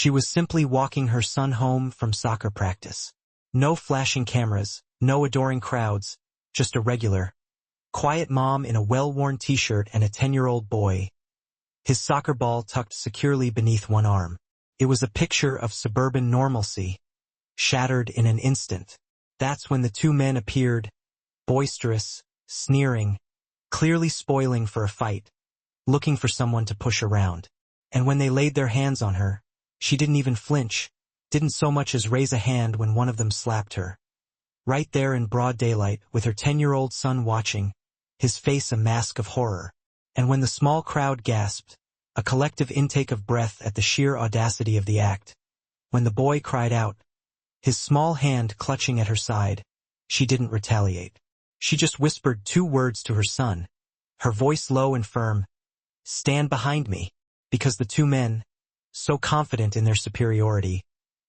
She was simply walking her son home from soccer practice. No flashing cameras, no adoring crowds, just a regular, quiet mom in a well-worn t-shirt and a 10-year-old boy, his soccer ball tucked securely beneath one arm. It was a picture of suburban normalcy, shattered in an instant. That's when the two men appeared, boisterous, sneering, clearly spoiling for a fight, looking for someone to push around. And when they laid their hands on her, she didn't even flinch, didn't so much as raise a hand when one of them slapped her. Right there in broad daylight, with her 10-year-old son watching, his face a mask of horror. And when the small crowd gasped, a collective intake of breath at the sheer audacity of the act, when the boy cried out, his small hand clutching at her side, she didn't retaliate. She just whispered 2 words to her son, her voice low and firm, "Stand behind me," because the 2 men, so confident in their superiority,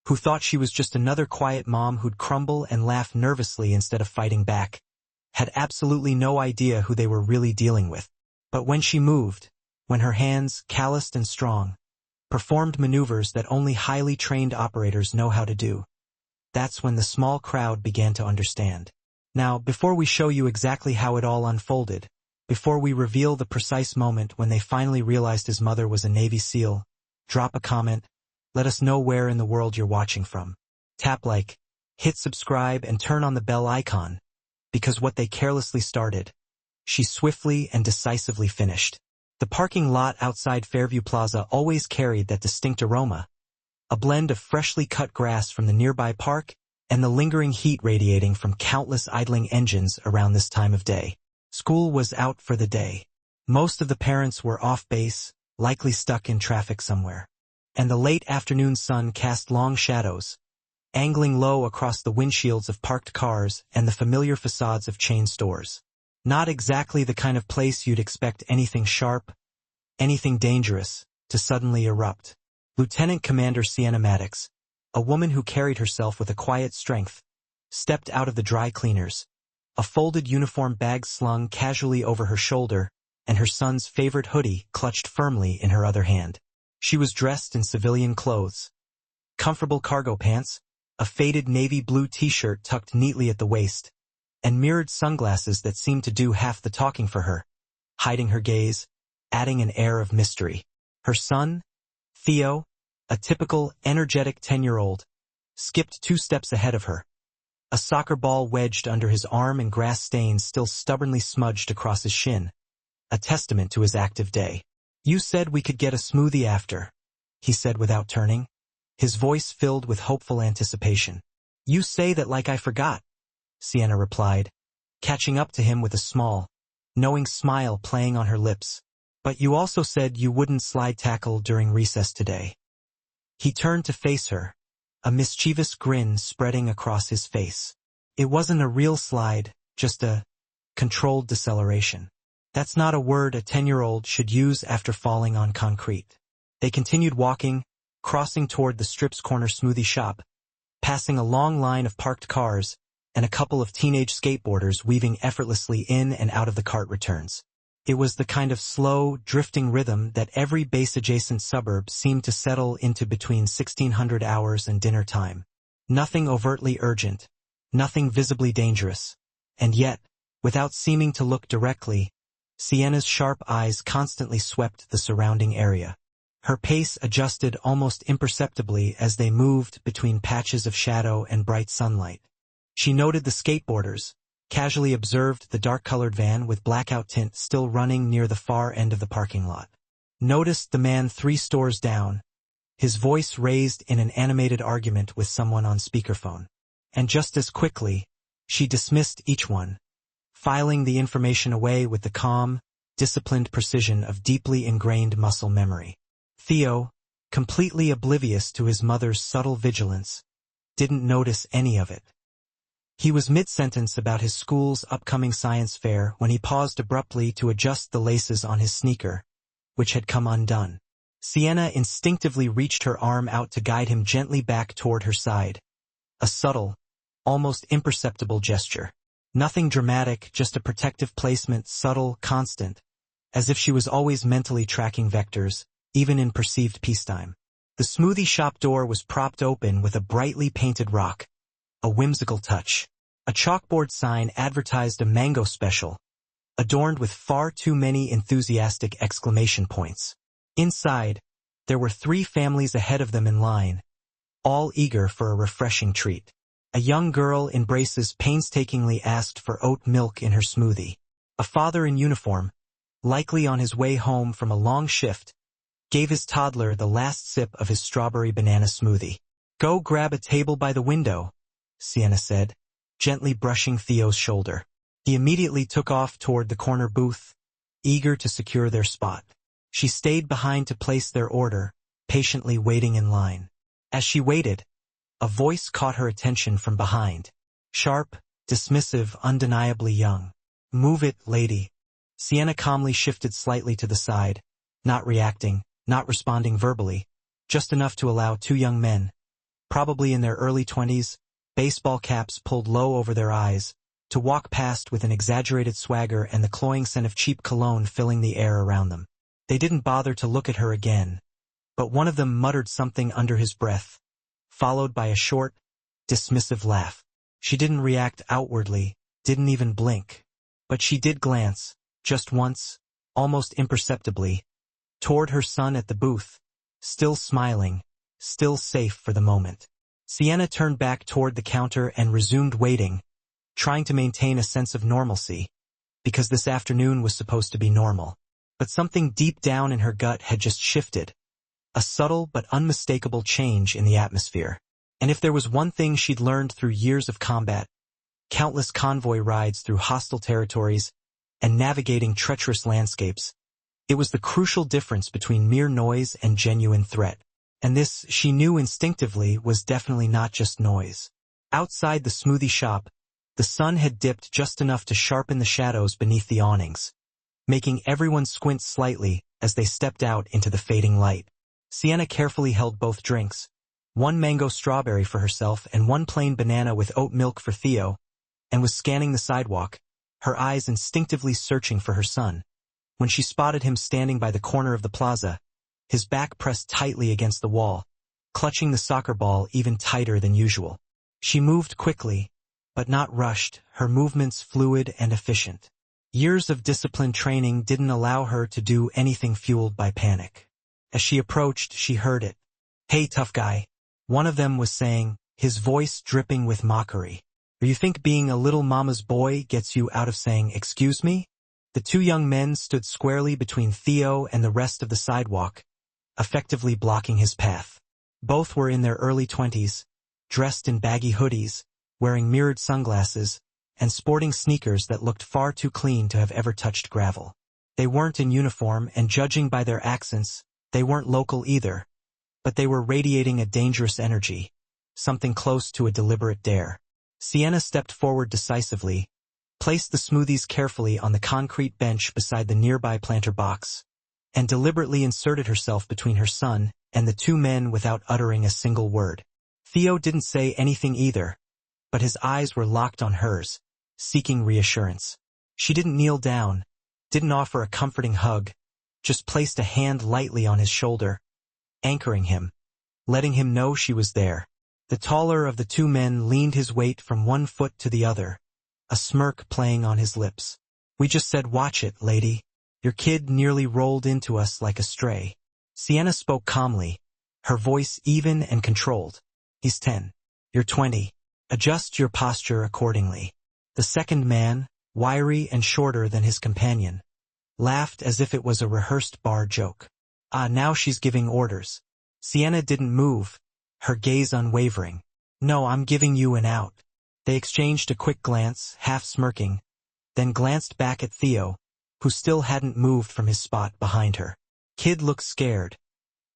who thought she was just another quiet mom who'd crumble and laugh nervously instead of fighting back, had absolutely no idea who they were really dealing with. But when she moved, when her hands, calloused and strong, performed maneuvers that only highly trained operators know how to do, that's when the small crowd began to understand. Now, before we show you exactly how it all unfolded, before we reveal the precise moment when they finally realized his mother was a Navy SEAL, drop a comment, let us know where in the world you're watching from. Tap like, hit subscribe and turn on the bell icon, because what they carelessly started, she swiftly and decisively finished. The parking lot outside Fairview Plaza always carried that distinct aroma, a blend of freshly cut grass from the nearby park and the lingering heat radiating from countless idling engines around this time of day. School was out for the day. Most of the parents were off base, likely stuck in traffic somewhere. And the late afternoon sun cast long shadows, angling low across the windshields of parked cars and the familiar facades of chain stores. Not exactly the kind of place you'd expect anything sharp, anything dangerous, to suddenly erupt. Lieutenant Commander Sienna Maddox, a woman who carried herself with a quiet strength, stepped out of the dry cleaners, a folded uniform bag slung casually over her shoulder, and her son's favorite hoodie clutched firmly in her other hand. She was dressed in civilian clothes, comfortable cargo pants, a faded navy blue t-shirt tucked neatly at the waist, and mirrored sunglasses that seemed to do half the talking for her, hiding her gaze, adding an air of mystery. Her son, Theo, a typical, energetic 10-year-old, skipped 2 steps ahead of her, a soccer ball wedged under his arm and grass stains still stubbornly smudged across his shin, a testament to his active day. "You said we could get a smoothie after," he said without turning, his voice filled with hopeful anticipation. "You say that like I forgot," Sienna replied, catching up to him with a small, knowing smile playing on her lips. "But you also said you wouldn't slide tackle during recess today." He turned to face her, a mischievous grin spreading across his face. It wasn't a real slide, just a controlled deceleration. That's not a word a 10-year-old should use after falling on concrete. They continued walking, crossing toward the Strip's Corner smoothie shop, passing a long line of parked cars and a couple of teenage skateboarders weaving effortlessly in and out of the cart returns. It was the kind of slow, drifting rhythm that every base-adjacent suburb seemed to settle into between 1600 hours and dinner time. Nothing overtly urgent, nothing visibly dangerous. And yet, without seeming to look directly, Sienna's sharp eyes constantly swept the surrounding area. Her pace adjusted almost imperceptibly as they moved between patches of shadow and bright sunlight. She noted the skateboarders, casually observed the dark-colored van with blackout tint still running near the far end of the parking lot. Noticed the man 3 stores down, his voice raised in an animated argument with someone on speakerphone. And just as quickly, she dismissed each one, filing the information away with the calm, disciplined precision of deeply ingrained muscle memory. Theo, completely oblivious to his mother's subtle vigilance, didn't notice any of it. He was mid-sentence about his school's upcoming science fair when he paused abruptly to adjust the laces on his sneaker, which had come undone. Sienna instinctively reached her arm out to guide him gently back toward her side. A subtle, almost imperceptible gesture. Nothing dramatic, just a protective placement, subtle, constant, as if she was always mentally tracking vectors, even in perceived peacetime. The smoothie shop door was propped open with a brightly painted rock, a whimsical touch. A chalkboard sign advertised a mango special, adorned with far too many enthusiastic exclamation points. Inside, there were 3 families ahead of them in line, all eager for a refreshing treat. A young girl in braces painstakingly asked for oat milk in her smoothie. A father in uniform, likely on his way home from a long shift, gave his toddler the last sip of his strawberry banana smoothie. "Go grab a table by the window," Sienna said, gently brushing Theo's shoulder. He immediately took off toward the corner booth, eager to secure their spot. She stayed behind to place their order, patiently waiting in line. As she waited, a voice caught her attention from behind. Sharp, dismissive, undeniably young. "Move it, lady." Sienna calmly shifted slightly to the side, not reacting, not responding verbally, just enough to allow 2 young men, probably in their early 20s, baseball caps pulled low over their eyes, to walk past with an exaggerated swagger and the cloying scent of cheap cologne filling the air around them. They didn't bother to look at her again, but one of them muttered something under his breath, followed by a short, dismissive laugh. She didn't react outwardly, didn't even blink, but she did glance, just once, almost imperceptibly, toward her son at the booth, still smiling, still safe for the moment. Sienna turned back toward the counter and resumed waiting, trying to maintain a sense of normalcy, because this afternoon was supposed to be normal. But something deep down in her gut had just shifted, a subtle but unmistakable change in the atmosphere. And if there was one thing she'd learned through years of combat, countless convoy rides through hostile territories, and navigating treacherous landscapes, it was the crucial difference between mere noise and genuine threat. And this, she knew instinctively, was definitely not just noise. Outside the smoothie shop, the sun had dipped just enough to sharpen the shadows beneath the awnings, making everyone squint slightly as they stepped out into the fading light. Sienna carefully held both drinks, 1 mango strawberry for herself and 1 plain banana with oat milk for Theo, and was scanning the sidewalk, her eyes instinctively searching for her son, when she spotted him standing by the corner of the plaza, his back pressed tightly against the wall, clutching the soccer ball even tighter than usual. She moved quickly, but not rushed, her movements fluid and efficient. Years of disciplined training didn't allow her to do anything fueled by panic. As she approached, she heard it. "Hey, tough guy," one of them was saying, his voice dripping with mockery. "Or you think being a little mama's boy gets you out of saying, 'Excuse me?'" The 2 young men stood squarely between Theo and the rest of the sidewalk, effectively blocking his path. Both were in their early 20s, dressed in baggy hoodies, wearing mirrored sunglasses, and sporting sneakers that looked far too clean to have ever touched gravel. They weren't in uniform, and judging by their accents, they weren't local either, but they were radiating a dangerous energy, something close to a deliberate dare. Sienna stepped forward decisively, placed the smoothies carefully on the concrete bench beside the nearby planter box, and deliberately inserted herself between her son and the 2 men without uttering a single word. Theo didn't say anything either, but his eyes were locked on hers, seeking reassurance. She didn't kneel down, didn't offer a comforting hug, just placed a hand lightly on his shoulder, anchoring him, letting him know she was there. The taller of the 2 men leaned his weight from one foot to the other, a smirk playing on his lips. "We just said watch it, lady. Your kid nearly rolled into us like a stray." Sienna spoke calmly, her voice even and controlled. "He's 10. You're 20. Adjust your posture accordingly." The second man, wiry and shorter than his companion, laughed as if it was a rehearsed bar joke. "Ah, now she's giving orders." Sienna didn't move, her gaze unwavering. "No, I'm giving you an out." They exchanged a quick glance, half smirking, then glanced back at Theo, who still hadn't moved from his spot behind her. "Kid looks scared,"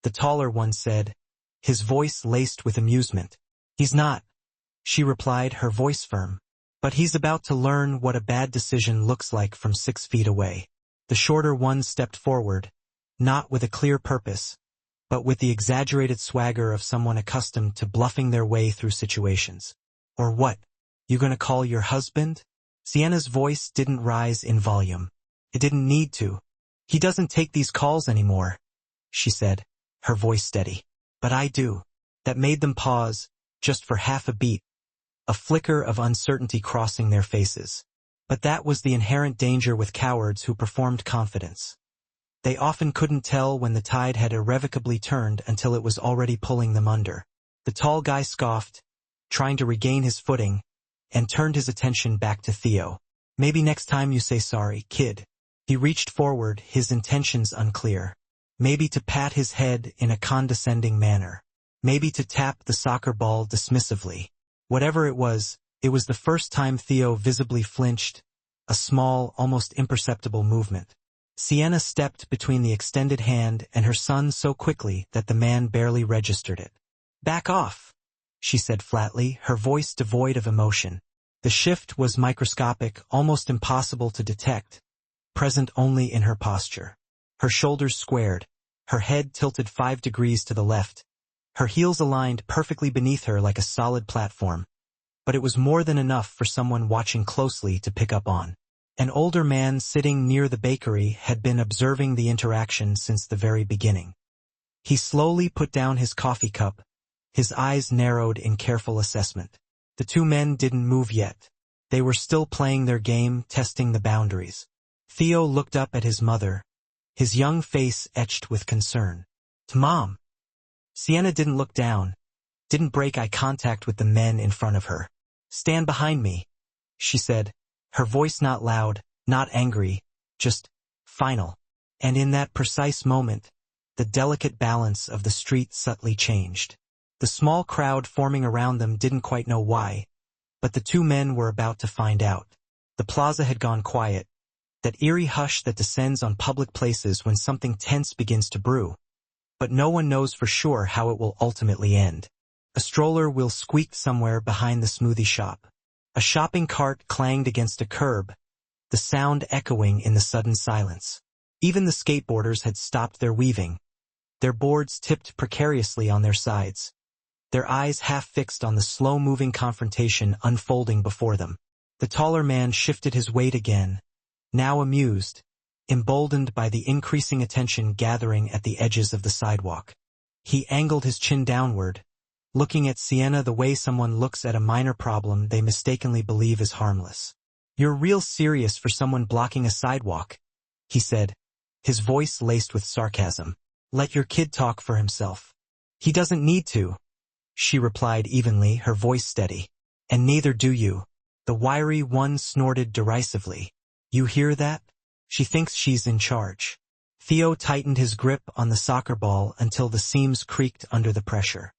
the taller one said, his voice laced with amusement. "He's not," she replied, her voice firm. "But he's about to learn what a bad decision looks like from 6 feet away." The shorter one stepped forward, not with a clear purpose, but with the exaggerated swagger of someone accustomed to bluffing their way through situations. "Or what? You gonna call your husband?" Sienna's voice didn't rise in volume. It didn't need to. "He doesn't take these calls anymore," she said, her voice steady. But I do. That made them pause, just for half a beat, a flicker of uncertainty crossing their faces. But that was the inherent danger with cowards who performed confidence. They often couldn't tell when the tide had irrevocably turned until it was already pulling them under. The tall guy scoffed, trying to regain his footing, and turned his attention back to Theo. Maybe next time you say sorry, kid. He reached forward, his intentions unclear. Maybe to pat his head in a condescending manner. Maybe to tap the soccer ball dismissively. Whatever it was the first time Theo visibly flinched, a small, almost imperceptible movement. Sienna stepped between the extended hand and her son so quickly that the man barely registered it. "Back off," she said flatly, her voice devoid of emotion. The shift was microscopic, almost impossible to detect, present only in her posture. Her shoulders squared, her head tilted 5 degrees to the left, her heels aligned perfectly beneath her like a solid platform. But it was more than enough for someone watching closely to pick up on. An older man sitting near the bakery had been observing the interaction since the very beginning. He slowly put down his coffee cup, his eyes narrowed in careful assessment. The two men didn't move yet. They were still playing their game, testing the boundaries. Theo looked up at his mother, his young face etched with concern. "Mom." Sienna didn't look down, didn't break eye contact with the men in front of her. "Stand behind me," she said, her voice not loud, not angry, just final. And in that precise moment, the delicate balance of the street subtly changed. The small crowd forming around them didn't quite know why, but the two men were about to find out. The plaza had gone quiet, that eerie hush that descends on public places when something tense begins to brew. But no one knows for sure how it will ultimately end. A stroller wheel squeaked somewhere behind the smoothie shop. A shopping cart clanged against a curb, the sound echoing in the sudden silence. Even the skateboarders had stopped their weaving, their boards tipped precariously on their sides, their eyes half fixed on the slow-moving confrontation unfolding before them. The taller man shifted his weight again, now amused, emboldened by the increasing attention gathering at the edges of the sidewalk. He angled his chin downward, looking at Sienna the way someone looks at a minor problem they mistakenly believe is harmless. "You're real serious for someone blocking a sidewalk," he said, his voice laced with sarcasm. "Let your kid talk for himself." "He doesn't need to," she replied evenly, her voice steady. "And neither do you." The wiry one snorted derisively. "You hear that? She thinks she's in charge." Theo tightened his grip on the soccer ball until the seams creaked under the pressure.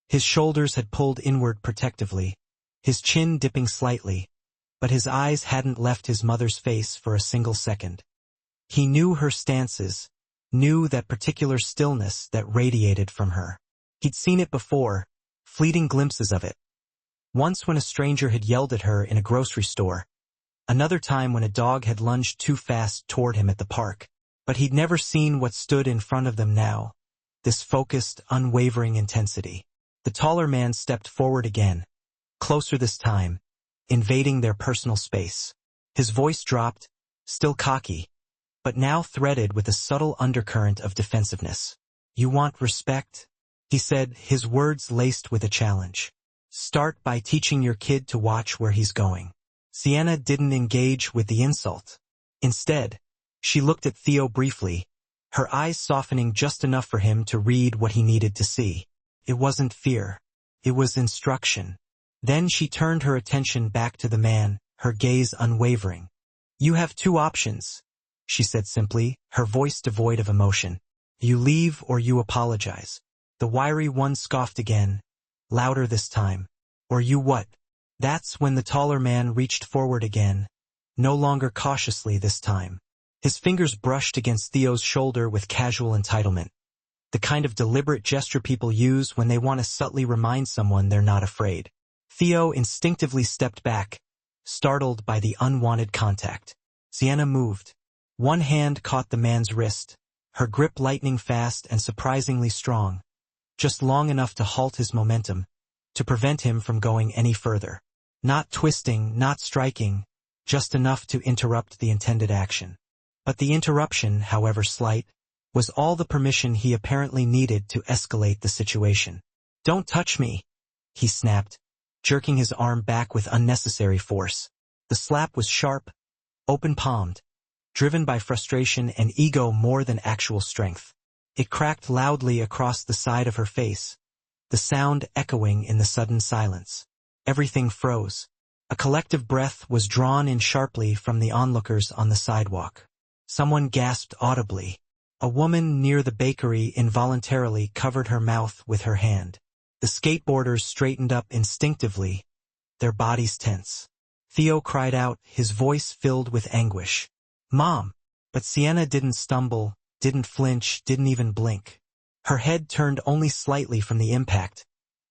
His shoulders had pulled inward protectively, his chin dipping slightly, but his eyes hadn't left his mother's face for a single second. He knew her stances, knew that particular stillness that radiated from her. He'd seen it before, fleeting glimpses of it. Once when a stranger had yelled at her in a grocery store, another time when a dog had lunged too fast toward him at the park. But he'd never seen what stood in front of them now, this focused, unwavering intensity. The taller man stepped forward again, closer this time, invading their personal space. His voice dropped, still cocky, but now threaded with a subtle undercurrent of defensiveness. "You want respect?" he said, his words laced with a challenge. "Start by teaching your kid to watch where he's going." Sienna didn't engage with the insult. Instead, she looked at Theo briefly, her eyes softening just enough for him to read what he needed to see. It wasn't fear. It was instruction. Then she turned her attention back to the man, her gaze unwavering. "You have 2 options," she said simply, her voice devoid of emotion. "You leave or you apologize." The wiry one scoffed again, louder this time. "Or you what?" That's when the taller man reached forward again, no longer cautiously this time. His fingers brushed against Theo's shoulder with casual entitlement, the kind of deliberate gesture people use when they want to subtly remind someone they're not afraid. Theo instinctively stepped back, startled by the unwanted contact. Sienna moved. One hand caught the man's wrist, her grip lightning fast and surprisingly strong, just long enough to halt his momentum, to prevent him from going any further. Not twisting, not striking, just enough to interrupt the intended action. But the interruption, however slight, was all the permission he apparently needed to escalate the situation. "Don't touch me," he snapped, jerking his arm back with unnecessary force. The slap was sharp, open-palmed, driven by frustration and ego more than actual strength. It cracked loudly across the side of her face, the sound echoing in the sudden silence. Everything froze. A collective breath was drawn in sharply from the onlookers on the sidewalk. Someone gasped audibly. A woman near the bakery involuntarily covered her mouth with her hand. The skateboarders straightened up instinctively, their bodies tense. Theo cried out, his voice filled with anguish. "Mom!" But Sienna didn't stumble, didn't flinch, didn't even blink. Her head turned only slightly from the impact,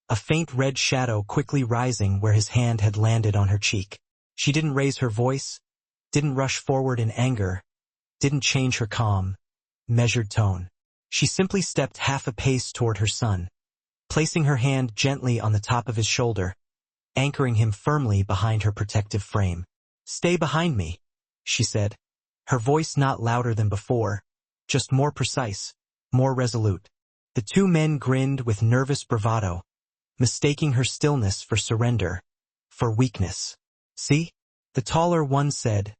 a faint red shadow quickly rising where his hand had landed on her cheek. She didn't raise her voice, didn't rush forward in anger, didn't change her calm, measured tone. She simply stepped half a pace toward her son, placing her hand gently on the top of his shoulder, anchoring him firmly behind her protective frame. "Stay behind me," she said, her voice not louder than before, just more precise, more resolute. The two men grinned with nervous bravado, mistaking her stillness for surrender, for weakness. "See?" the taller one said,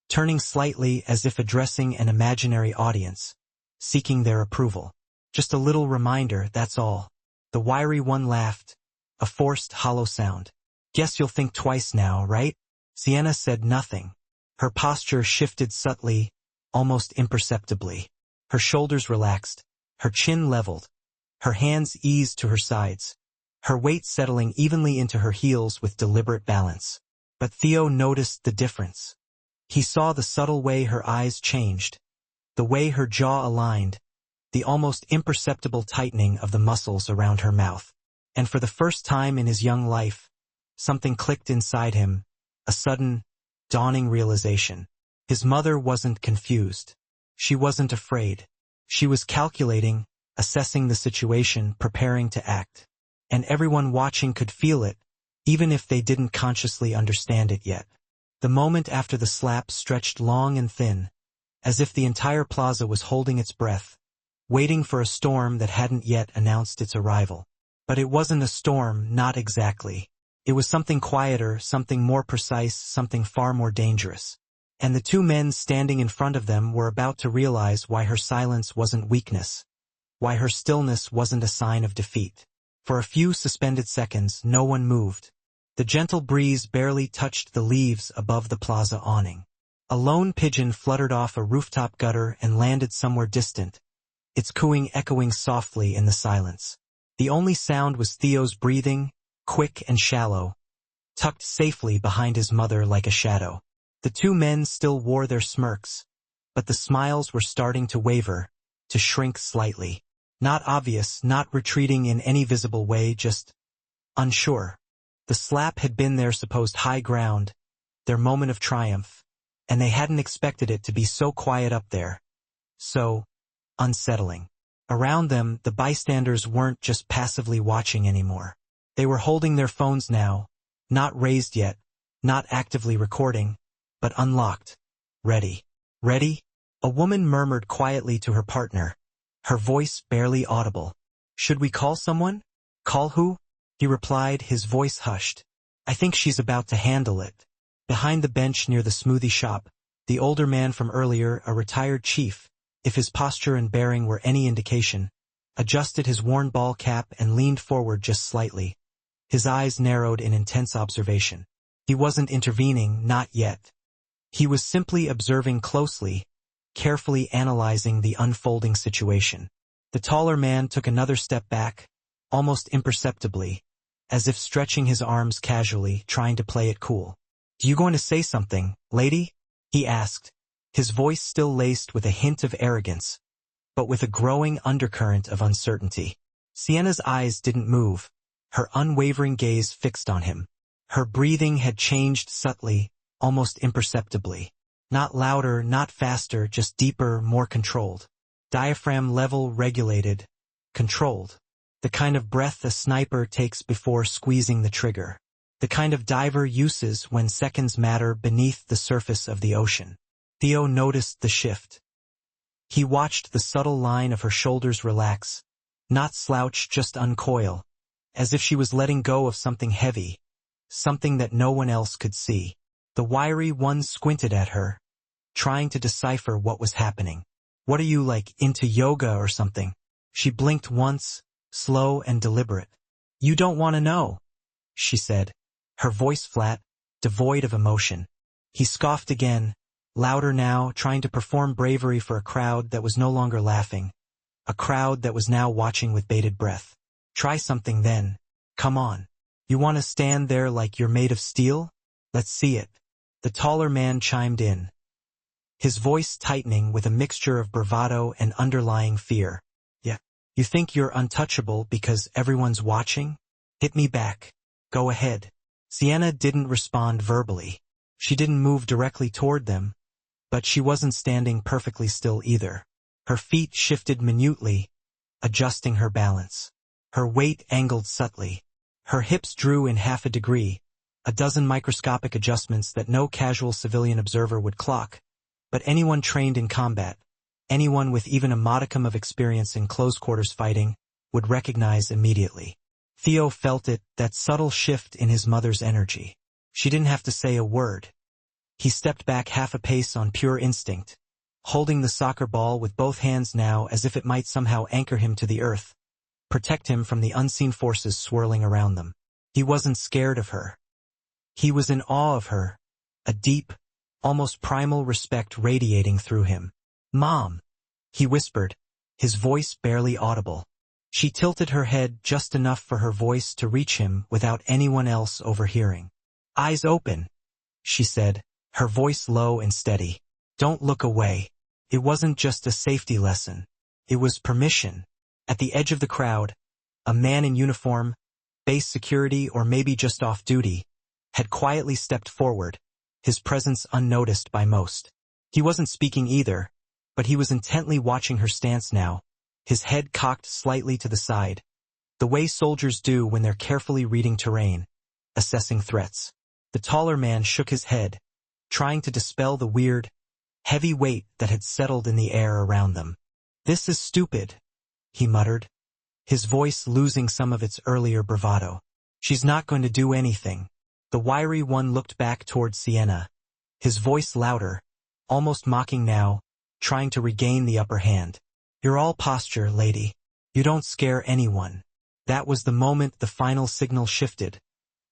turning slightly as if addressing an imaginary audience, seeking their approval. "Just a little reminder, that's all." The wiry one laughed, a forced, hollow sound. "Guess you'll think twice now, right?" Sienna said nothing. Her posture shifted subtly, almost imperceptibly. Her shoulders relaxed, her chin leveled, her hands eased to her sides, her weight settling evenly into her heels with deliberate balance. But Theo noticed the difference. He saw the subtle way her eyes changed, the way her jaw aligned, the almost imperceptible tightening of the muscles around her mouth. And for the first time in his young life, something clicked inside him, a sudden, dawning realization. His mother wasn't confused. She wasn't afraid. She was calculating, assessing the situation, preparing to act. And everyone watching could feel it, even if they didn't consciously understand it yet. The moment after the slap stretched long and thin, as if the entire plaza was holding its breath, waiting for a storm that hadn't yet announced its arrival. But it wasn't a storm, not exactly. It was something quieter, something more precise, something far more dangerous. And the two men standing in front of them were about to realize why her silence wasn't weakness, why her stillness wasn't a sign of defeat. For a few suspended seconds, no one moved. The gentle breeze barely touched the leaves above the plaza awning. A lone pigeon fluttered off a rooftop gutter and landed somewhere distant, its cooing echoing softly in the silence. The only sound was Theo's breathing, quick and shallow, tucked safely behind his mother like a shadow. The two men still wore their smirks, but the smiles were starting to waver, to shrink slightly. Not obvious, not retreating in any visible way, just unsure. The slap had been their supposed high ground, their moment of triumph, and they hadn't expected it to be so quiet up there, so unsettling. Around them, the bystanders weren't just passively watching anymore. They were holding their phones now, not raised yet, not actively recording, but unlocked, ready. "Ready?" a woman murmured quietly to her partner, her voice barely audible. "Should we call someone?" "Call who?" he replied, his voice hushed. "I think she's about to handle it." Behind the bench near the smoothie shop, the older man from earlier, a retired chief, if his posture and bearing were any indication, adjusted his worn ball cap and leaned forward just slightly. His eyes narrowed in intense observation. He wasn't intervening, not yet. He was simply observing closely, carefully analyzing the unfolding situation. The taller man took another step back, almost imperceptibly, as if stretching his arms casually, trying to play it cool. "Do you going to say something, lady?" he asked, his voice still laced with a hint of arrogance, but with a growing undercurrent of uncertainty. Sienna's eyes didn't move, her unwavering gaze fixed on him. Her breathing had changed subtly, almost imperceptibly. Not louder, not faster, just deeper, more controlled. Diaphragm level regulated, controlled. The kind of breath a sniper takes before squeezing the trigger. The kind of diver uses when seconds matter beneath the surface of the ocean. Theo noticed the shift. He watched the subtle line of her shoulders relax, not slouch, just uncoil, as if she was letting go of something heavy, something that no one else could see. The wiry one squinted at her, trying to decipher what was happening. "What are you, like, into yoga or something?" She blinked once, slow and deliberate. "You don't want to know," she said, her voice flat, devoid of emotion. He scoffed again, louder now, trying to perform bravery for a crowd that was no longer laughing, a crowd that was now watching with bated breath. "Try something then. Come on. You want to stand there like you're made of steel? Let's see it." The taller man chimed in, his voice tightening with a mixture of bravado and underlying fear. "Yeah. You think you're untouchable because everyone's watching? Hit me back. Go ahead." Sienna didn't respond verbally. She didn't move directly toward them, but she wasn't standing perfectly still either. Her feet shifted minutely, adjusting her balance. Her weight angled subtly. Her hips drew in half a degree, a dozen microscopic adjustments that no casual civilian observer would clock, but anyone trained in combat, anyone with even a modicum of experience in close-quarters fighting, would recognize immediately. Theo felt it, that subtle shift in his mother's energy. She didn't have to say a word. He stepped back half a pace on pure instinct, holding the soccer ball with both hands now as if it might somehow anchor him to the earth, protect him from the unseen forces swirling around them. He wasn't scared of her. He was in awe of her, a deep, almost primal respect radiating through him. "Mom," he whispered, his voice barely audible. She tilted her head just enough for her voice to reach him without anyone else overhearing. "Eyes open," she said, her voice low and steady. "Don't look away." It wasn't just a safety lesson. It was permission. At the edge of the crowd, a man in uniform, base security or maybe just off duty, had quietly stepped forward, his presence unnoticed by most. He wasn't speaking either, but he was intently watching her stance now, his head cocked slightly to the side, the way soldiers do when they're carefully reading terrain, assessing threats. The taller man shook his head, trying to dispel the weird, heavy weight that had settled in the air around them. "This is stupid," he muttered, his voice losing some of its earlier bravado. "She's not going to do anything." The wiry one looked back toward Sienna, his voice louder, almost mocking now, trying to regain the upper hand. "You're all posture, lady. You don't scare anyone." That was the moment the final signal shifted,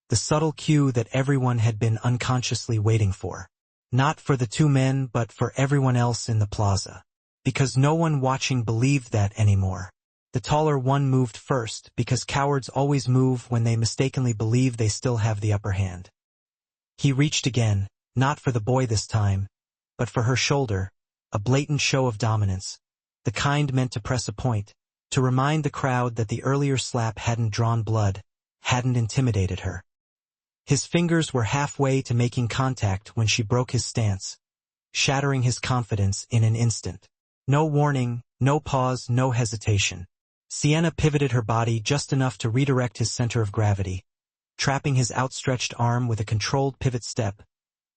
the subtle cue that everyone had been unconsciously waiting for. Not for the two men, but for everyone else in the plaza. Because no one watching believed that anymore. The taller one moved first, because cowards always move when they mistakenly believe they still have the upper hand. He reached again, not for the boy this time, but for her shoulder, a blatant show of dominance, the kind meant to press a point, to remind the crowd that the earlier slap hadn't drawn blood, hadn't intimidated her. His fingers were halfway to making contact when she broke his stance, shattering his confidence in an instant. No warning, no pause, no hesitation. Sienna pivoted her body just enough to redirect his center of gravity, trapping his outstretched arm with a controlled pivot step,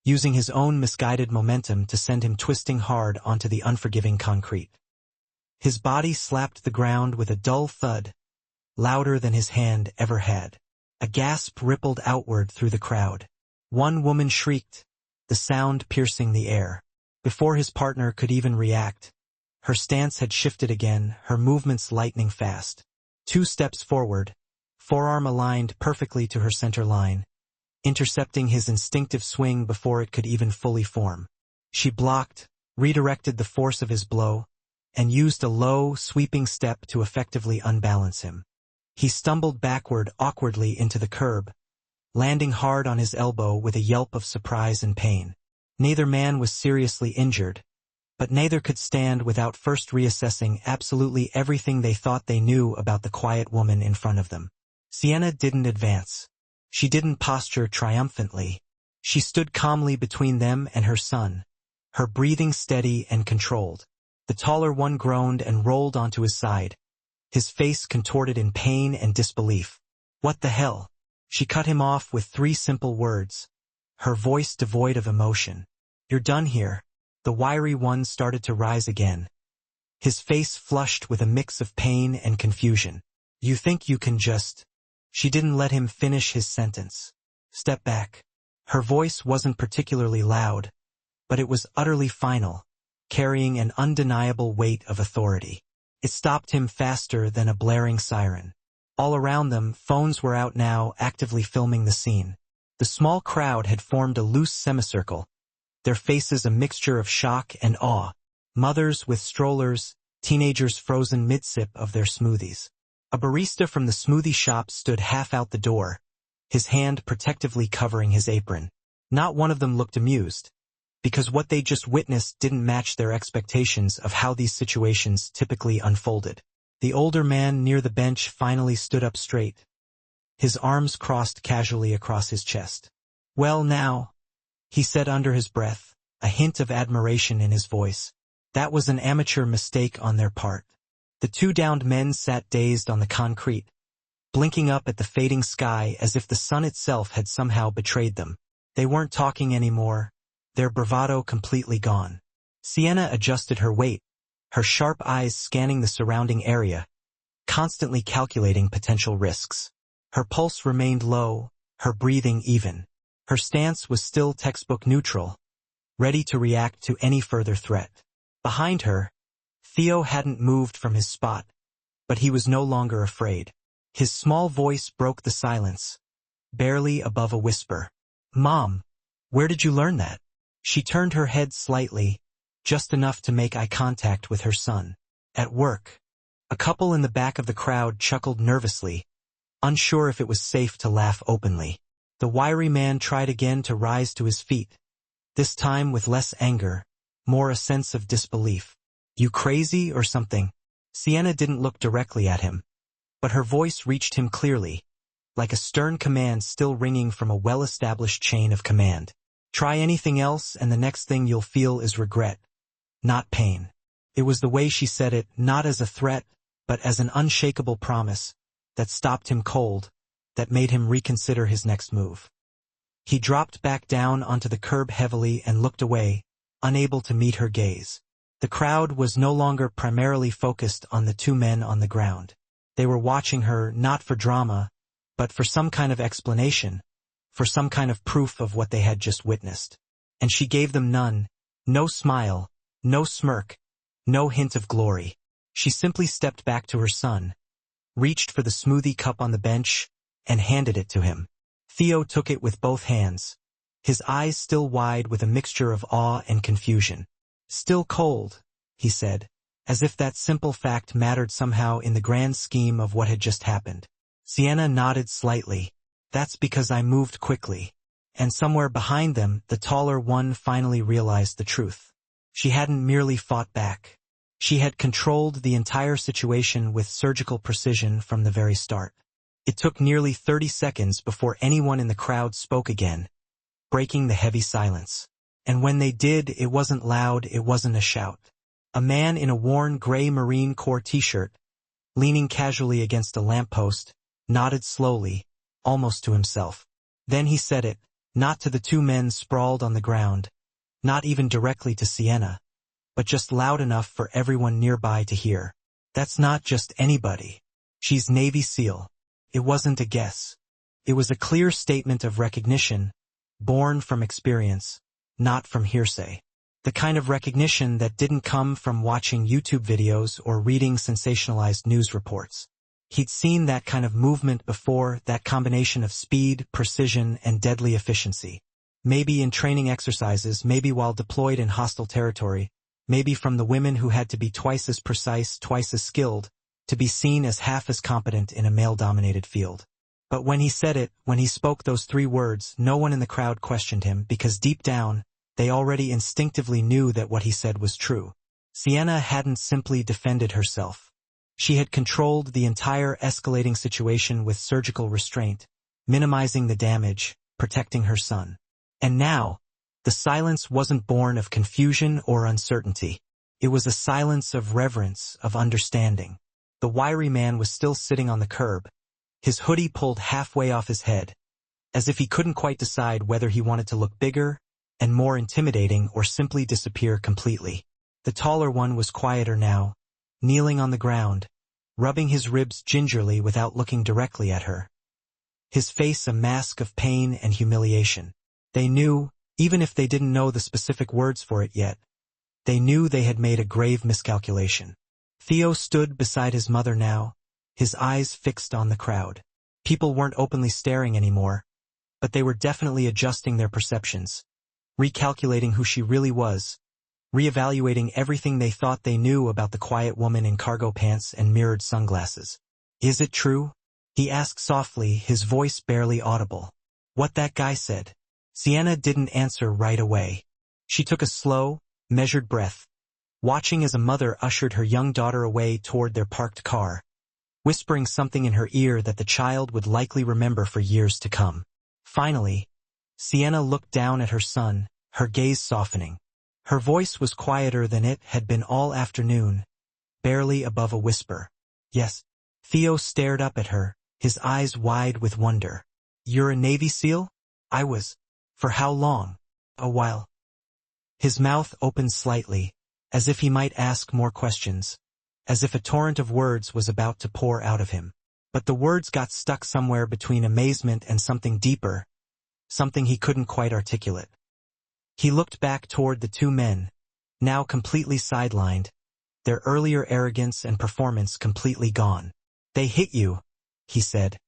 using his own misguided momentum to send him twisting hard onto the unforgiving concrete. His body slapped the ground with a dull thud, louder than his hand ever had. A gasp rippled outward through the crowd. One woman shrieked, the sound piercing the air. Before his partner could even react, her stance had shifted again, her movements lightning fast. 2 steps forward, forearm aligned perfectly to her center line, intercepting his instinctive swing before it could even fully form. She blocked, redirected the force of his blow, and used a low, sweeping step to effectively unbalance him. He stumbled backward awkwardly into the curb, landing hard on his elbow with a yelp of surprise and pain. Neither man was seriously injured, but neither could stand without first reassessing absolutely everything they thought they knew about the quiet woman in front of them. Sienna didn't advance. She didn't posture triumphantly. She stood calmly between them and her son, her breathing steady and controlled. The taller one groaned and rolled onto his side, his face contorted in pain and disbelief. "What the hell?" She cut him off with 3 simple words, her voice devoid of emotion. "You're done here." The wiry one started to rise again, his face flushed with a mix of pain and confusion. "You think you can just—" She didn't let him finish his sentence. "Step back." Her voice wasn't particularly loud, but it was utterly final, carrying an undeniable weight of authority. It stopped him faster than a blaring siren. All around them, phones were out now, actively filming the scene. The small crowd had formed a loose semicircle, their faces a mixture of shock and awe. Mothers with strollers, teenagers frozen mid-sip of their smoothies. A barista from the smoothie shop stood half out the door, his hand protectively covering his apron. Not one of them looked amused, because what they just witnessed didn't match their expectations of how these situations typically unfolded. The older man near the bench finally stood up straight, his arms crossed casually across his chest. "Well now," he said under his breath, a hint of admiration in his voice. That was an amateur mistake on their part. The two downed men sat dazed on the concrete, blinking up at the fading sky as if the sun itself had somehow betrayed them. They weren't talking anymore, their bravado completely gone. Sienna adjusted her weight, her sharp eyes scanning the surrounding area, constantly calculating potential risks. Her pulse remained low, her breathing even. Her stance was still textbook neutral, ready to react to any further threat. Behind her, Theo hadn't moved from his spot, but he was no longer afraid. His small voice broke the silence, barely above a whisper. "Mom, where did you learn that?" She turned her head slightly, just enough to make eye contact with her son. "At work." A couple in the back of the crowd chuckled nervously, unsure if it was safe to laugh openly. The wiry man tried again to rise to his feet, this time with less anger, more a sense of disbelief. "You crazy or something?" Sienna didn't look directly at him, but her voice reached him clearly, like a stern command still ringing from a well-established chain of command. "Try anything else and the next thing you'll feel is regret, not pain." It was the way she said it, not as a threat, but as an unshakable promise, that stopped him cold, that made him reconsider his next move. He dropped back down onto the curb heavily and looked away, unable to meet her gaze. The crowd was no longer primarily focused on the two men on the ground. They were watching her not for drama, but for some kind of explanation, for some kind of proof of what they had just witnessed. And she gave them none, no smile, no smirk, no hint of glory. She simply stepped back to her son, reached for the smoothie cup on the bench, and handed it to him. Theo took it with both hands, his eyes still wide with a mixture of awe and confusion. "Still cold," he said, as if that simple fact mattered somehow in the grand scheme of what had just happened. Sienna nodded slightly. "That's because I moved quickly." And somewhere behind them, the taller one finally realized the truth. She hadn't merely fought back. She had controlled the entire situation with surgical precision from the very start. It took nearly 30 seconds before anyone in the crowd spoke again, breaking the heavy silence. And when they did, it wasn't loud, it wasn't a shout. A man in a worn gray Marine Corps t-shirt, leaning casually against a lamppost, nodded slowly, almost to himself. Then he said it, not to the two men sprawled on the ground, not even directly to Sienna, but just loud enough for everyone nearby to hear. "That's not just anybody. She's Navy SEAL." It wasn't a guess. It was a clear statement of recognition, born from experience, not from hearsay. The kind of recognition that didn't come from watching YouTube videos or reading sensationalized news reports. He'd seen that kind of movement before, that combination of speed, precision, and deadly efficiency. Maybe in training exercises, maybe while deployed in hostile territory, maybe from the women who had to be twice as precise, twice as skilled, to be seen as half as competent in a male-dominated field. But when he said it, when he spoke those 3 words, no one in the crowd questioned him, because deep down, they already instinctively knew that what he said was true. Sienna hadn't simply defended herself. She had controlled the entire escalating situation with surgical restraint, minimizing the damage, protecting her son. And now, the silence wasn't born of confusion or uncertainty. It was a silence of reverence, of understanding. The wiry man was still sitting on the curb, his hoodie pulled halfway off his head, as if he couldn't quite decide whether he wanted to look bigger and more intimidating or simply disappear completely. The taller one was quieter now, kneeling on the ground, rubbing his ribs gingerly without looking directly at her. His face a mask of pain and humiliation. They knew, even if they didn't know the specific words for it yet, they knew they had made a grave miscalculation. Theo stood beside his mother now, his eyes fixed on the crowd. People weren't openly staring anymore, but they were definitely adjusting their perceptions, recalculating who she really was, reevaluating everything they thought they knew about the quiet woman in cargo pants and mirrored sunglasses. "Is it true?" he asked softly, his voice barely audible. "What that guy said?" Sienna didn't answer right away. She took a slow, measured breath, watching as a mother ushered her young daughter away toward their parked car, whispering something in her ear that the child would likely remember for years to come. Finally, Sienna looked down at her son, her gaze softening. Her voice was quieter than it had been all afternoon, barely above a whisper. "Yes." Theo stared up at her, his eyes wide with wonder. "You're a Navy SEAL?" "I was." "For how long?" "A while." His mouth opened slightly, as if he might ask more questions, as if a torrent of words was about to pour out of him. But the words got stuck somewhere between amazement and something deeper, something he couldn't quite articulate. He looked back toward the two men, now completely sidelined, their earlier arrogance and performance completely gone. "They hit you," he said,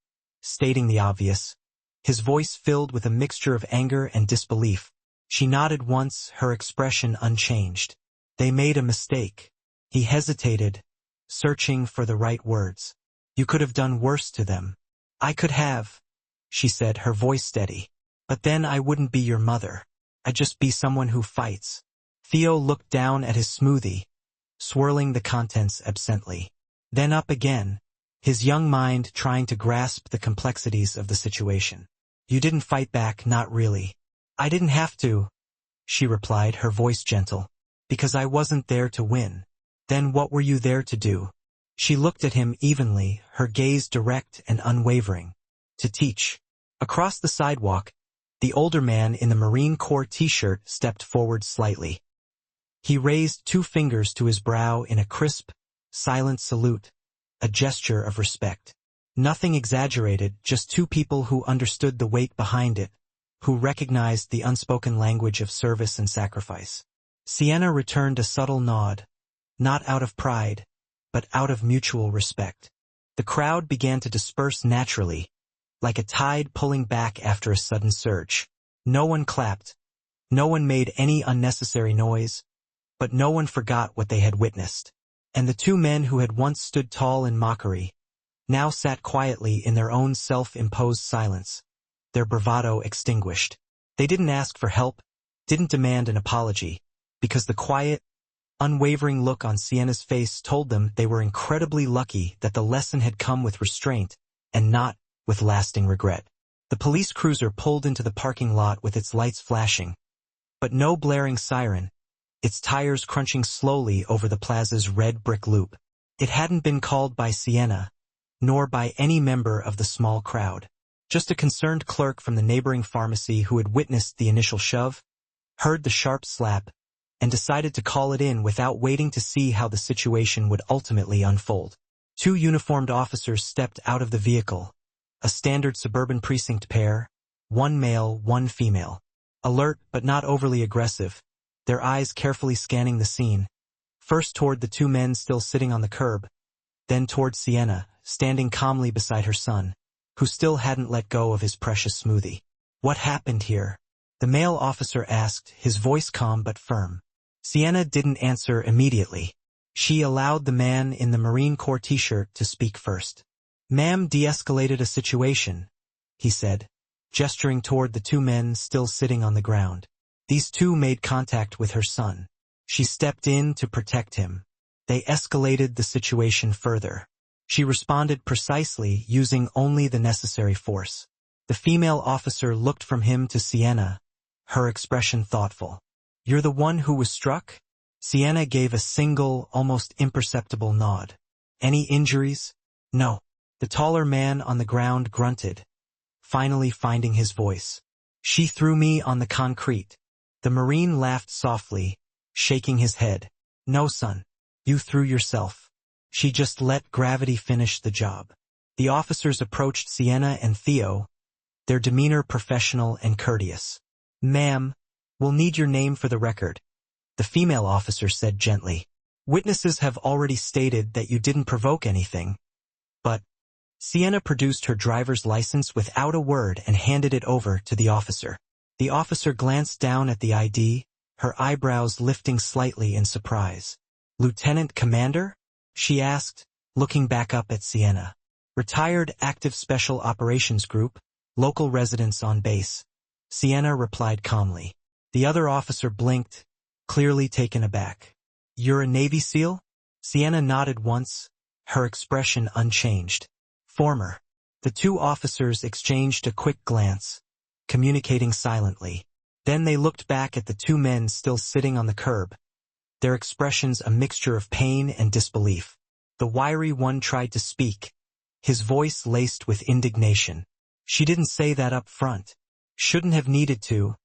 stating the obvious, his voice filled with a mixture of anger and disbelief. She nodded once, her expression unchanged. "They made a mistake." He hesitated, searching for the right words. "You could have done worse to them." "I could have," she said, her voice steady. "But then I wouldn't be your mother. I'd just be someone who fights." Theo looked down at his smoothie, swirling the contents absently. Then up again, his young mind trying to grasp the complexities of the situation. "You didn't fight back, not really." "I didn't have to," she replied, her voice gentle, "because I wasn't there to win." "Then what were you there to do?" She looked at him evenly, her gaze direct and unwavering. "To teach." Across the sidewalk, the older man in the Marine Corps t-shirt stepped forward slightly. He raised 2 fingers to his brow in a crisp, silent salute, a gesture of respect. Nothing exaggerated, just 2 people who understood the weight behind it, who recognized the unspoken language of service and sacrifice. Sienna returned a subtle nod, not out of pride, but out of mutual respect. The crowd began to disperse naturally, like a tide pulling back after a sudden surge. No one clapped, no one made any unnecessary noise, but no one forgot what they had witnessed. And the 2 men who had once stood tall in mockery, now sat quietly in their own self-imposed silence, their bravado extinguished. They didn't ask for help, didn't demand an apology, because the quiet, unwavering look on Sienna's face told them they were incredibly lucky that the lesson had come with restraint, and not with lasting regret. The police cruiser pulled into the parking lot with its lights flashing, but no blaring siren, its tires crunching slowly over the plaza's red brick loop. It hadn't been called by Sienna, nor by any member of the small crowd. Just a concerned clerk from the neighboring pharmacy who had witnessed the initial shove, heard the sharp slap, and decided to call it in without waiting to see how the situation would ultimately unfold. 2 uniformed officers stepped out of the vehicle, a standard suburban precinct pair, 1 male, 1 female. Alert but not overly aggressive, their eyes carefully scanning the scene, first toward the 2 men still sitting on the curb, then toward Sienna, standing calmly beside her son, who still hadn't let go of his precious smoothie. "What happened here?" the male officer asked, his voice calm but firm. Sienna didn't answer immediately. She allowed the man in the Marine Corps t-shirt to speak first. "Ma'am de-escalated a situation," he said, gesturing toward the 2 men still sitting on the ground. These 2 made contact with her son. She stepped in to protect him. They escalated the situation further. She responded precisely, using only the necessary force. The female officer looked from him to Sienna, her expression thoughtful. "You're the one who was struck?" Sienna gave a single, almost imperceptible nod. "Any injuries?" "No." The taller man on the ground grunted, finally finding his voice. "She threw me on the concrete." The Marine laughed softly, shaking his head. "No, son. You threw yourself." She just let gravity finish the job. The officers approached Sienna and Theo, their demeanor professional and courteous. "Ma'am, we'll need your name for the record," the female officer said gently. "Witnesses have already stated that you didn't provoke anything." But Sienna produced her driver's license without a word and handed it over to the officer. The officer glanced down at the ID, her eyebrows lifting slightly in surprise. "Lieutenant Commander?" she asked, looking back up at Sienna. "Retired Active Special Operations Group, local residents on base," Sienna replied calmly. The other officer blinked, clearly taken aback. "You're a Navy SEAL?" Sienna nodded once, her expression unchanged. "Former." The two officers exchanged a quick glance, communicating silently. Then they looked back at the two men still sitting on the curb, their expressions a mixture of pain and disbelief. The wiry one tried to speak, his voice laced with indignation. "She didn't say that up front. Shouldn't have needed to,"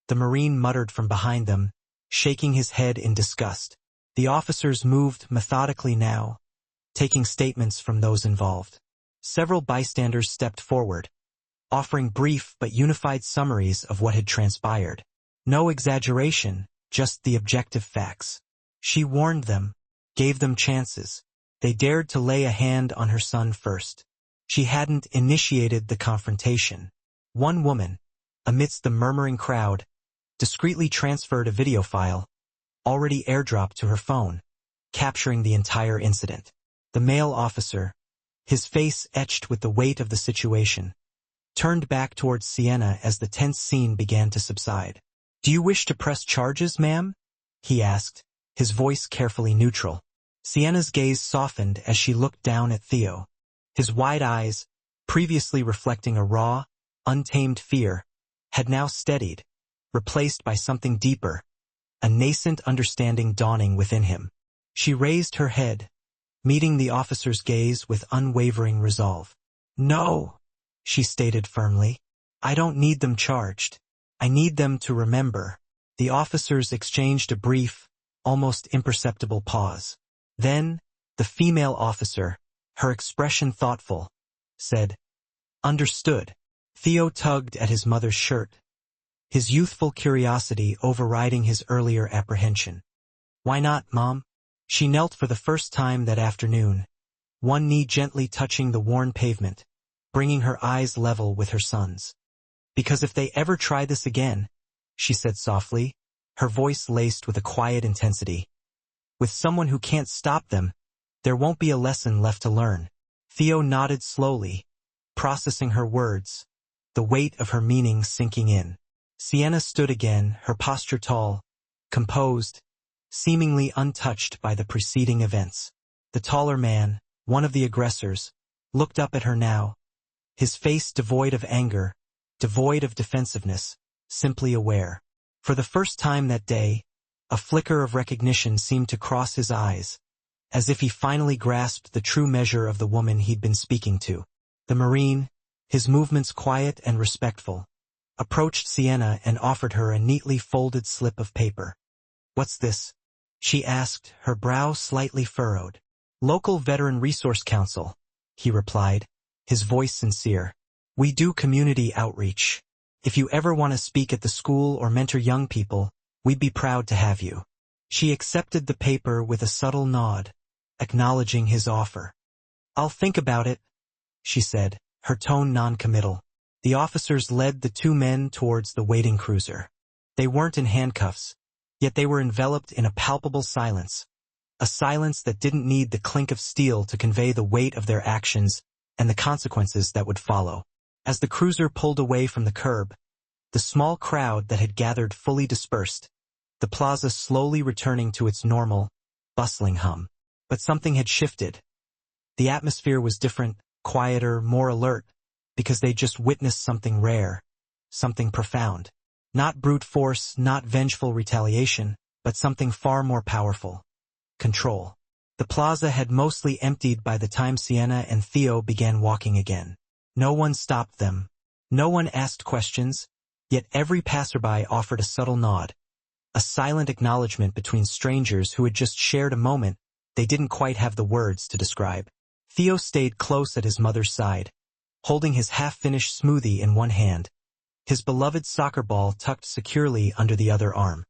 the Marine muttered from behind them, shaking his head in disgust. The officers moved methodically now, taking statements from those involved. Several bystanders stepped forward, offering brief but unified summaries of what had transpired. No exaggeration, just the objective facts. She warned them, gave them chances. They dared to lay a hand on her son first. She hadn't initiated the confrontation. One woman, amidst the murmuring crowd, discreetly transferred a video file, already airdropped to her phone, capturing the entire incident. The male officer, his face etched with the weight of the situation, turned back towards Sienna as the tense scene began to subside. "Do you wish to press charges, ma'am?" he asked, his voice carefully neutral. Sienna's gaze softened as she looked down at Theo. His wide eyes, previously reflecting a raw, untamed fear, had now steadied, replaced by something deeper, a nascent understanding dawning within him. She raised her head, meeting the officer's gaze with unwavering resolve. "No," she stated firmly. "I don't need them charged. I need them to remember." The officers exchanged a brief, almost imperceptible pause. Then, the female officer, her expression thoughtful, said, "Understood." Theo tugged at his mother's shirt, his youthful curiosity overriding his earlier apprehension. "Why not, Mom?" She knelt for the first time that afternoon, one knee gently touching the worn pavement, bringing her eyes level with her son's. "Because if they ever try this again," she said softly, her voice laced with a quiet intensity, "with someone who can't stop them, there won't be a lesson left to learn." Theo nodded slowly, processing her words, the weight of her meaning sinking in. Sienna stood again, her posture tall, composed, seemingly untouched by the preceding events. The taller man, one of the aggressors, looked up at her now, his face devoid of anger, devoid of defensiveness, simply aware. For the first time that day, a flicker of recognition seemed to cross his eyes, as if he finally grasped the true measure of the woman he'd been speaking to. The Marine, his movements quiet and respectful, approached Sienna and offered her a neatly folded slip of paper. "What's this?" she asked, her brow slightly furrowed. "Local Veteran Resource Council," he replied, his voice sincere. "We do community outreach. If you ever want to speak at the school or mentor young people, we'd be proud to have you." She accepted the paper with a subtle nod, acknowledging his offer. "I'll think about it," she said, her tone non-committal. The officers led the two men towards the waiting cruiser. They weren't in handcuffs, yet they were enveloped in a palpable silence, a silence that didn't need the clink of steel to convey the weight of their actions and the consequences that would follow. As the cruiser pulled away from the curb, the small crowd that had gathered fully dispersed, the plaza slowly returning to its normal, bustling hum. But something had shifted. The atmosphere was different, quieter, more alert, because they just witnessed something rare, something profound. Not brute force, not vengeful retaliation, but something far more powerful. Control. The plaza had mostly emptied by the time Sienna and Theo began walking again. No one stopped them. No one asked questions, yet every passerby offered a subtle nod, a silent acknowledgement between strangers who had just shared a moment they didn't quite have the words to describe. Theo stayed close at his mother's side, holding his half-finished smoothie in one hand, his beloved soccer ball tucked securely under the other arm.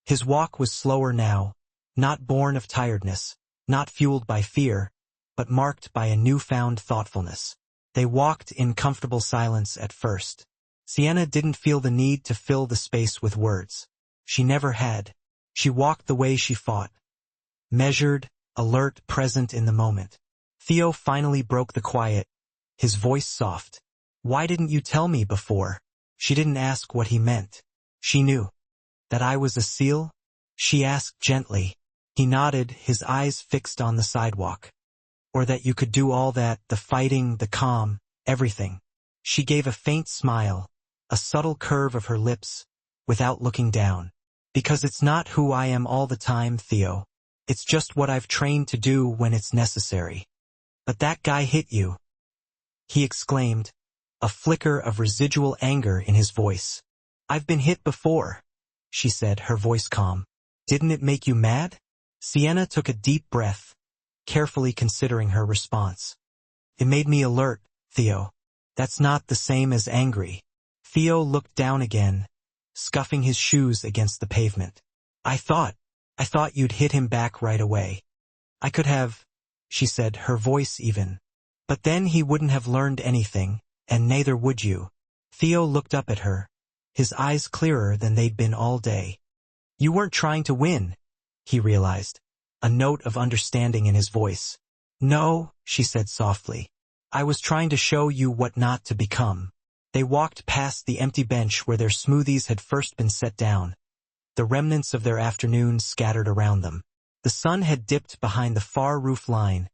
His walk was slower now, not born of tiredness, not fueled by fear, but marked by a newfound thoughtfulness. They walked in comfortable silence at first. Sienna didn't feel the need to fill the space with words. She never had. She walked the way she fought. Measured, alert, present in the moment. Theo finally broke the quiet, his voice soft. "Why didn't you tell me before?" She didn't ask what he meant. She knew. "That I was a seal?" she asked gently. He nodded, his eyes fixed on the sidewalk. "Or that you could do all that, the fighting, the calm, everything?" She gave a faint smile, a subtle curve of her lips, without looking down. "Because it's not who I am all the time, Theo. It's just what I've trained to do when it's necessary." "But that guy hit you," he exclaimed, a flicker of residual anger in his voice. "I've been hit before," she said, her voice calm. "Didn't it make you mad?" Sienna took a deep breath, carefully considering her response. "It made me alert, Theo. That's not the same as angry." Theo looked down again, scuffing his shoes against the pavement. I thought you'd hit him back right away." "I could have," she said, her voice even. "But then he wouldn't have learned anything, and neither would you." Theo looked up at her, his eyes clearer than they'd been all day. "You weren't trying to win," he realized, a note of understanding in his voice. "No," she said softly. "I was trying to show you what not to become." They walked past the empty bench where their smoothies had first been set down, the remnants of their afternoon scattered around them. The sun had dipped behind the far roof line,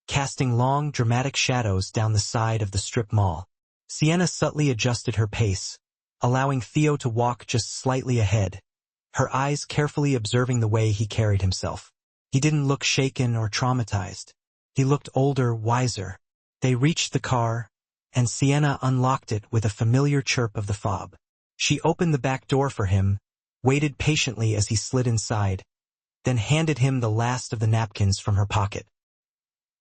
casting long, dramatic shadows down the side of the strip mall. Sienna subtly adjusted her pace, allowing Theo to walk just slightly ahead, her eyes carefully observing the way he carried himself. He didn't look shaken or traumatized. He looked older, wiser. They reached the car, and Sienna unlocked it with a familiar chirp of the fob. She opened the back door for him, waited patiently as he slid inside, then handed him the last of the napkins from her pocket.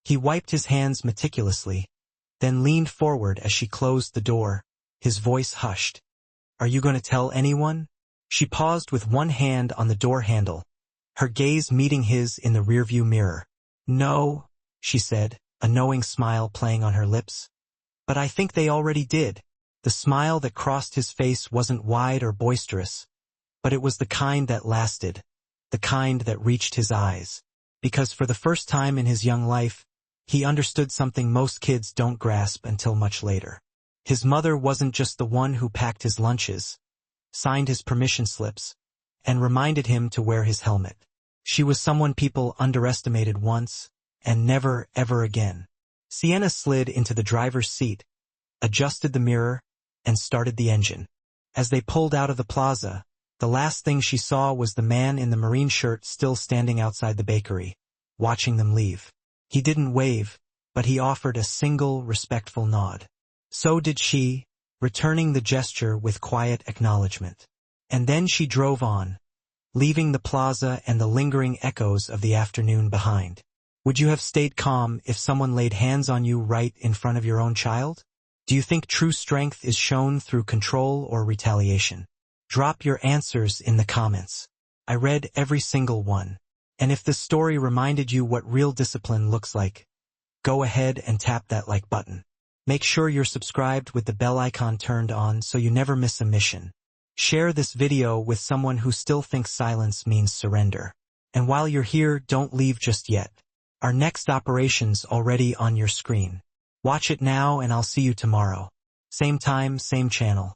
He wiped his hands meticulously, then leaned forward as she closed the door, his voice hushed. "Are you going to tell anyone?" She paused with one hand on the door handle, her gaze meeting his in the rearview mirror. "No," she said, a knowing smile playing on her lips. "But I think they already did." The smile that crossed his face wasn't wide or boisterous, but it was the kind that lasted, the kind that reached his eyes. Because for the first time in his young life, he understood something most kids don't grasp until much later. His mother wasn't just the one who packed his lunches, signed his permission slips, and reminded him to wear his helmet. She was someone people underestimated once, and never, ever again. Sienna slid into the driver's seat, adjusted the mirror, and started the engine. As they pulled out of the plaza, the last thing she saw was the man in the marine shirt still standing outside the bakery, watching them leave. He didn't wave, but he offered a single, respectful nod. So did she, returning the gesture with quiet acknowledgement. And then she drove on, leaving the plaza and the lingering echoes of the afternoon behind. Would you have stayed calm if someone laid hands on you right in front of your own child? Do you think true strength is shown through control or retaliation? Drop your answers in the comments. I read every single one. And if this story reminded you what real discipline looks like, go ahead and tap that like button. Make sure you're subscribed with the bell icon turned on so you never miss a mission. Share this video with someone who still thinks silence means surrender. And while you're here, don't leave just yet. Our next operation's already on your screen. Watch it now and I'll see you tomorrow. Same time, same channel.